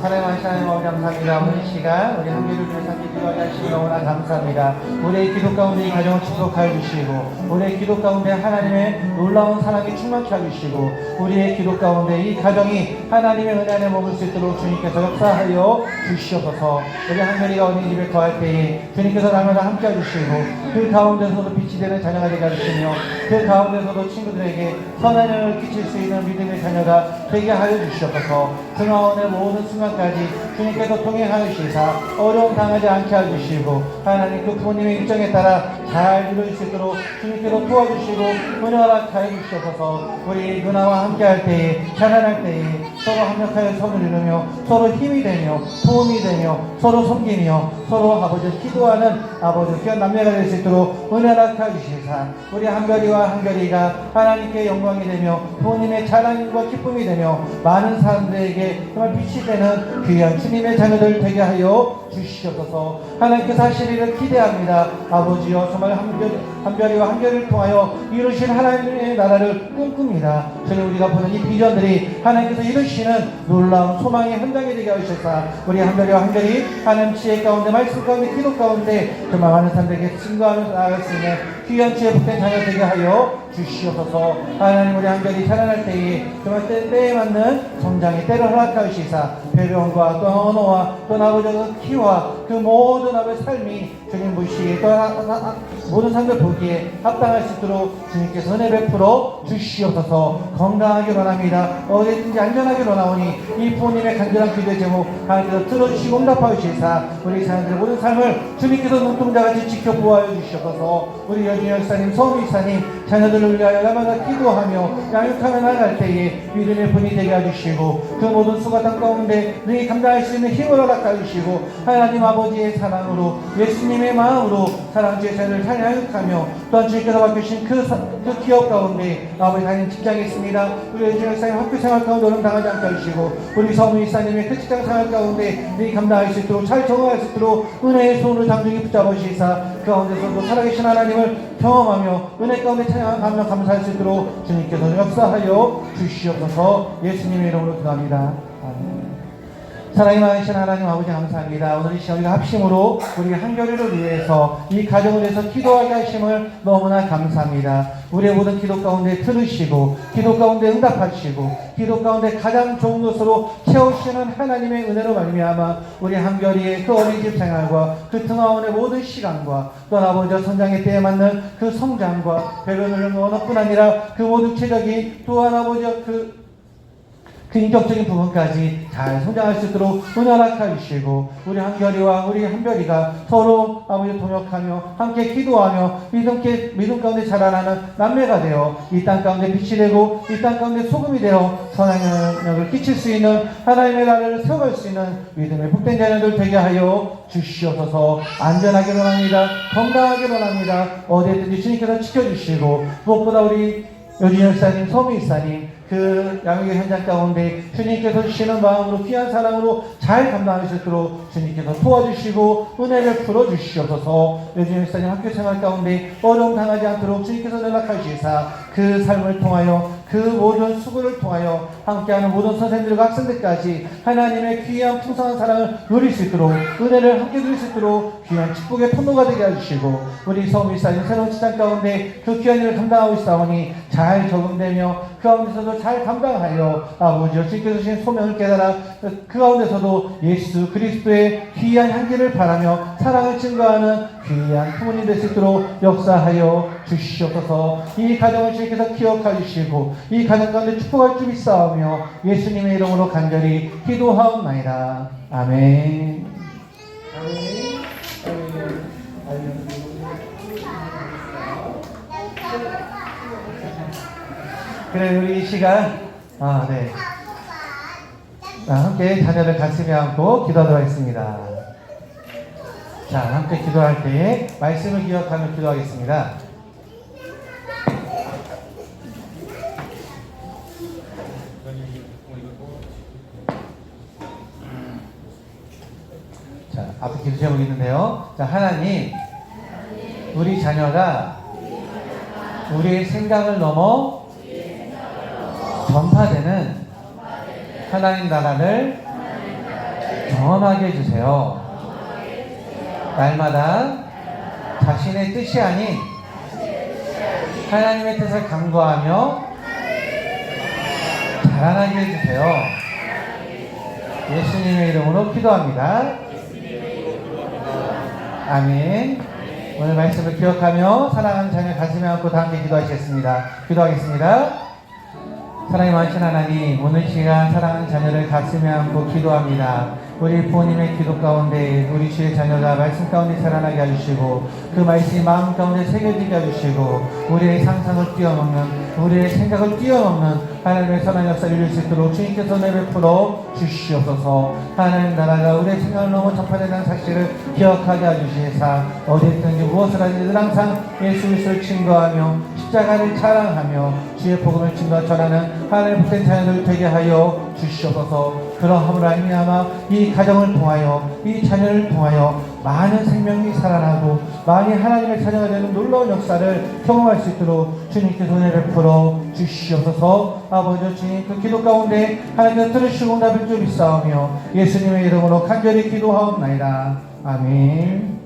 사랑하는 하나님 아버지 감사합니다. 오늘 이 시간 우리 한계를 위해서 함께 기도하게 하시니 너무나 감사합니다. 우리의 기도 가운데 이 가정을 축복하여 주시고 우리의 기도 가운데 하나님의 놀라운 사랑이 충만케 해주시고 우리의 기도 가운데 이 가정이 하나님의 은혜 안에 머물 수 있도록 주님께서 역사하여 주시옵소서. 우리 한결이가 어린이집에 거할 때에 주님께서 날마다 함께 해주시고 그 가운데서도 빛이 되는 자녀가 되게 해주시며 그 가운데서도 친구들에게 선한 영향을 끼칠 수 있는 믿음의 자녀가 되게 하여 주시옵소서. 등하원의 모든 순간까지 주님께서 통행하여 주시사 어려움 당하지 않게 해주시고 하나님 그 부모님의 일정에 따라 잘 이루어질 수 있도록 주님께서 도와주시고 은혜 허락하여 주시옵소서. 우리 누나와 함께할 때에 자라날 때에 서로 합력하여 손을 이루며 서로 힘이 되며 도움이 되며 서로 섬기며 서로 아버지 기도하는 아버지 귀한 남매가 될 수 있도록 은혜 허락하여 주시사 우리 한별이와 한별이가 하나님께 영광이 되며 부모님의 자랑과 기쁨이 되며 많은 사람들에게 정말 빛이 되는 귀한 주님의 자녀들 되게 하여 주시옵소서. 하나님께서 하실 일을 기대합니다. 아버지여 정말 한별이와 한별이를 통하여 이루신 하나님의 나라를 꿈꿉니다. 주님, 우리가 보는 이 비전들이 하나님께서 이루시는 놀라운 소망의 현장이 되게 하셔서 우리 한별이와 한별이 하나님 지혜 가운데, 말씀 가운데, 기도 가운데 정말 많은 사람들에게 증거하면서 나아갈 수 있는 귀한 지혜 복된 자녀 되게 하여 주시옵소서. 하나님, 우리 한별이 자라날 때에 정말 때에 맞는 성장의 때를 허락하시사 배려원과 또 언어와 또 아버지의 키와 그 모든 아버지의 삶이 주님 보시기에 또 모든 사람들 보기에 합당할 수 있도록 주님께서 은혜 베풀어 주시옵소서. 건강하게 원합니다. 어디든지 안전하게 원하오니 이 부모님의 간절한 기도의 제목 하나님께서 들어주시고 응답하시사 우리 자녀들의 모든 삶을 주님께서 눈동자같이 지켜보아 주시옵소서. 우리 여준이 열사님, 서미 이사님 자녀들을 위하여 날마다 기도하며 양육하며 나아갈 때에 믿음의 분이 되게 해주시고 그 모든 수가 땅 가운데 능히 감당할 수 있는 힘을 허락해 주시고 하나님 아버지의 사랑으로 예수님의 마음으로 사랑주의 자녀를 잘 양육하며 또한 주님께서 맡기신 그 기업 가운데 아버지 다니는 직장이 있습니다. 우리 여준이 열사님 학교 생활 가운데 어려움 당하지 않게 해주시고 우리 서미 이사님의 그 직장 생활 가운데 능히 감당할 수 있도록 잘 적응할 수 있도록 은혜의 손으로 장중히 붙잡으시사 그 가운데서도 살아계신 하나님을 경험하며 은혜 가운데 찬양하며 감사할 수 있도록 주님께서 역사하여 주시옵소서. 예수님의 이름으로 기도합니다. 아멘. 사랑이 많으신 하나님 아버지 감사합니다. 오늘 이 시간 우리가 합심으로 우리 한결이를 위해서 이 가정을 위해서 기도하게 하심을 너무나 감사합니다. 우리의 모든 기도 가운데 들으시고 기도 가운데 응답하시고 기도 가운데 가장 좋은 것으로 채우시는 하나님의 은혜로 말미암아 우리 한결이의 그 어린이집 생활과 그 등하원의 모든 시간과 또 아버지와 성장의 때에 맞는 그 성장과 배변을 언어뿐 아니라 그 모든 체적인 또한 아버지와 그 인격적인 부분까지 잘 성장할 수 있도록 은혜를 주시고 우리 한결이와 우리 한별이가 서로 아버지 동역하며 함께 기도하며 믿음 가운데 자라나는 남매가 되어 이 땅 가운데 빛이 되고 이 땅 가운데 소금이 되어 선한 영향력을 끼칠 수 있는 하나님의 나라를 세워갈 수 있는 믿음의 복된 자녀들 되게 하여 주시옵소서. 안전하게 원합니다. 건강하게 원합니다. 어디에든지 주님께서 지켜주시고 무엇보다 우리 여준이 열사님, 서미 이사님 그 양육의 현장 가운데 주님께서 주시는 마음으로 귀한 사랑으로 잘 감당할 수 있도록 주님께서 도와주시고 은혜를 풀어주시옵소서. 여준이 열사님 학교 생활 가운데 어려움 당하지 않도록 주님께서 연락하시사 그 삶을 통하여 그 모든 수고를 통하여 함께하는 모든 선생님들과 학생들까지 하나님의 귀한 풍성한 사랑을 누릴 수 있도록 은혜를 함께 누릴 수 있도록 귀한 축복의 통로가 되게 해주시고 우리 서울일사님 새로운 직장 가운데 그 귀한 일을 감당하고 있사오니 잘 적응되며 그 가운데서도 잘 감당하여 아버지여 주님께서 주신 소명을 깨달아 그 가운데서도 예수 그리스도의 귀한 향기를 바라며 사랑을 증거하는 귀한 부모님 될 수 있도록 역사하여 주시옵소서. 이 가정을 주님께서 기억해 주시고 이 가정 가운데 축복할 줄 믿사오며 예수님의 이름으로 간절히 기도하옵나이다. 아멘. 그래 우리 이 시간 네. 함께 자녀를 가슴에 안고 기도하도록 하겠습니다. 자, 함께 기도할 때에 말씀을 기억하며 기도하겠습니다. 자, 앞에 기도 제목이 있는데요. 자, 하나님, 우리 자녀가 우리의 생각을 넘어 전파되는 하나님 나라를 경험하게 해주세요. 날마다 자신의 뜻이 아닌 하나님의 뜻을 간구하며 자라나게 해주세요. 예수님의 이름으로 기도합니다. 아멘. 오늘 말씀을 기억하며 사랑하는 자녀 가슴에 안고 다 함께 기도하시겠습니다. 기도하겠습니다. 사랑이 많으신 하나님, 오늘 시간 사랑하는 자녀를 가슴에 안고 기도합니다. 우리 부모님의 기도 가운데 우리 주의 자녀가 말씀 가운데 자라나게 해주시고 그 말씀이 마음 가운데 새겨지게 해주시고 우리의 상상을 뛰어넘는 우리의 생각을 뛰어넘는 하나님의 선한 역사를 이룰 수 있도록 주님께서 내베풀어 주시옵소서. 하나님 나라가 우리의 생각을 넘어 전파된다는 사실을 기억하게 해주시사 어디에 있든지 무엇을 하든지 항상 예수 그리스도를 증거하며 십자가를 자랑하며 주의 복음을 증거 전하는 하나님의 복된 자녀들 되게 하여 주시옵소서. 그러함으로 말미암아 이 이 가정을 통하여 이 자녀를 통하여 많은 생명이 살아나고 많이 하나님의 자녀가 되는 놀라운 역사를 경험할 수 있도록 주님께서 은혜를 풀어 주시옵소서. 아버지 주님 그 기도 가운데 하나님께서 들으시고 응답을 줄 믿사오며 예수님의 이름으로 간절히 기도하옵나이다. 아멘.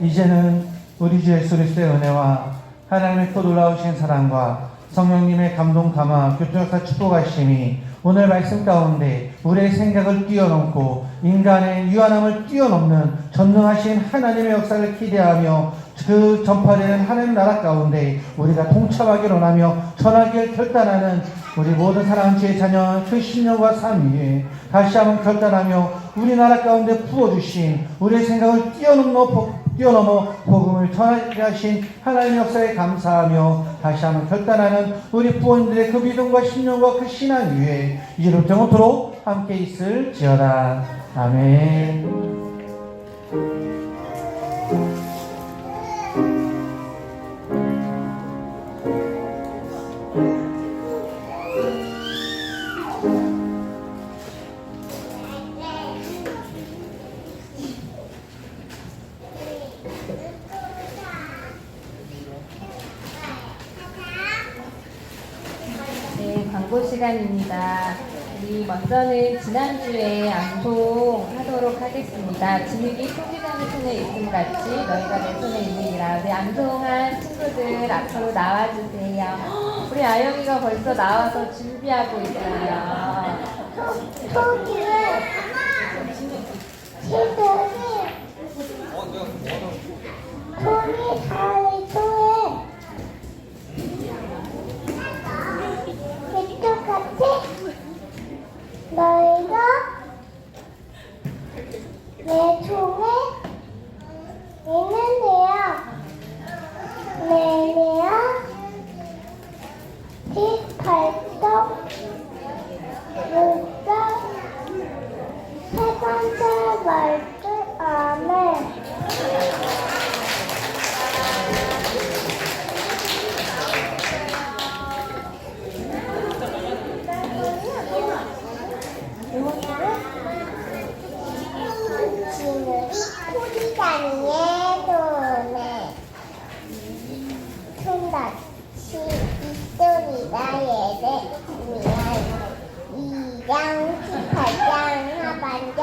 이제는 우리 주 예수 그리스도의 은혜와 하나님의 또 놀라우신 사랑과 성령님의 감동 감화 교통역사 축복하심이 오늘 말씀 가운데 우리의 생각을 뛰어넘고 인간의 유한함을 뛰어넘는 전능하신 하나님의 역사를 기대하며 그 전파되는 하나님 나라 가운데 우리가 동참하기를 원하며 전하기를 결단하는 우리 모든 사랑하는 주의 자녀 그 10년과 3 위에 다시 한번 결단하며 우리나라 가운데 부어주신 우리의 생각을 뛰어넘어 복음을 전하게 하신 하나님의 역사에 감사하며 다시 한번 결단하는 우리 부모님들의 그 믿음과 신념과 그 신앙 위에 이제부터 영원토록 함께 있을지어다. 아멘. 네, 광고 시간입니다. 우리 먼저는 지난주에 암송하도록 하겠습니다. 진흙이 소지자의 손에 있음 같이 너희가 내 손에 있느니라. 우리 암송한 친구들 앞으로 나와주세요. 우리 아영이가 벌써 나와서 준비하고 있어요. 토끼를 손이 다리도에 똑같이 너희가 내 손에 있는데요. 내내야 뒷발톱 목적 세 번째 말들 아멘. 진우리 토리다니의 손에 손같이 있으리라 예레미야 2장 18장 하반절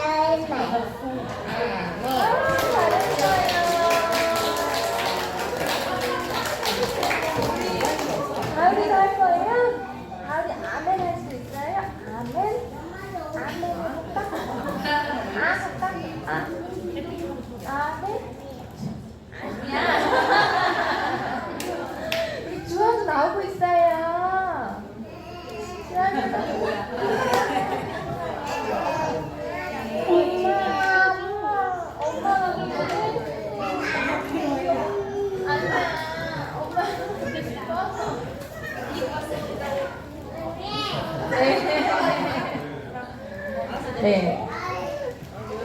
말씀 아멘. 가을이도 할 거예요? 가을이 아멘 할 수 있어요? 아멘? 아멘 할까? 아멘? 아니야. 우리 주환도 나오고 있어요. 주환도 나오고 엄마가 그거는 아니야. 엄마 네.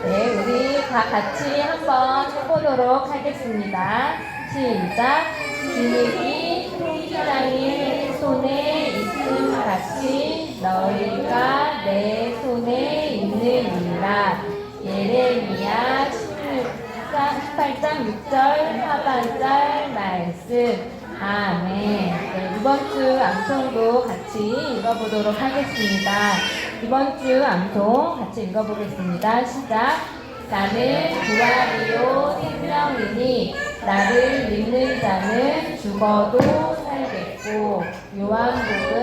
네, 우리 다 같이 한번 해보도록 하겠습니다. 시작. 진흙이 토기장의 손에 있음 같이 너희가 내 손에 있느니라. 예레미야 18장 6절 하반절 말씀. 아멘. 네, 이번 주 암송도 같이 읽어보도록 하겠습니다. 이번 주 암송 같이 읽어보겠습니다. 시작. 나는 부활이요 생명이니 나를 믿는 자는 죽어도 살겠고. 요한복음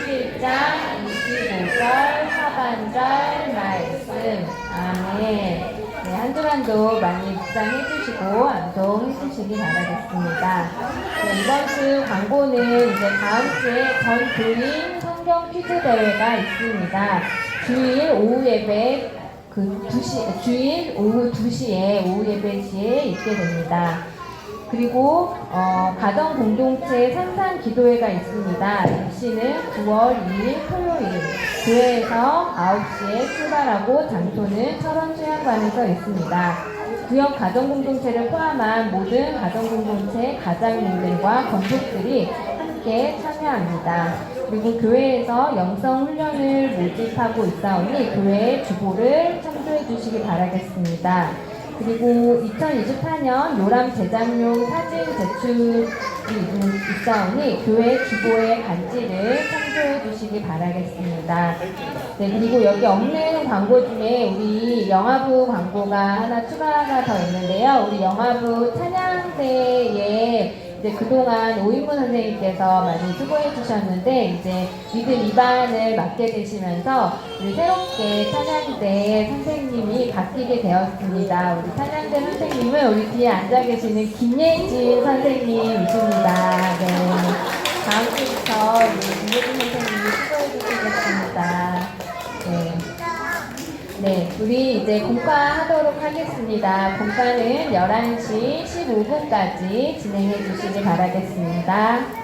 11장 25절 하반절 말씀. 아멘. 네, 한 주간도 많이 묵상해 주시고 암송해 주시기 바라겠습니다. 네, 이번 주 광고는 이제 다음 주에 전 교인 성경 퀴즈 대회가 있습니다. 주일 오후 예배 주일 오후 2시에 오후 예배지에 있게 됩니다. 그리고 가정 공동체 산상 기도회가 있습니다. 입시는 9월 2일 토요일 교회에서 9시에 출발하고 장소는 철원 수양관에서 있습니다. 구역 가정 공동체를 포함한 모든 가정 공동체 가장님들과 건축들이 함께 참여합니다. 그리고 교회에서 영성 훈련을 모집하고 있사오니 교회 주보를 참조해 주시기 바라겠습니다. 그리고 2024년 요람 대장용 사진 제출이 있사오니 교회 주보의 간지를 참조해 주시기 바라겠습니다. 네, 그리고 여기 없는 광고 중에 우리 영화부 광고가 하나 추가가 더 있는데요. 우리 영화부 찬양대에 이제 그동안 오인문 선생님께서 많이 수고해 주셨는데 이제 믿음 2반을 맡게 되시면서 우리 새롭게 찬양대 선생님이 바뀌게 되었습니다. 우리 찬양대 선생님은 우리 뒤에 앉아 계시는 김예진 선생님이십니다. 네. 다음 주부터 우리 김예진 선생님이 수고해 주시겠습니다. 네. 네, 우리 이제 공과하도록 하겠습니다. 공과는 11시 15분까지 진행해 주시기 바라겠습니다.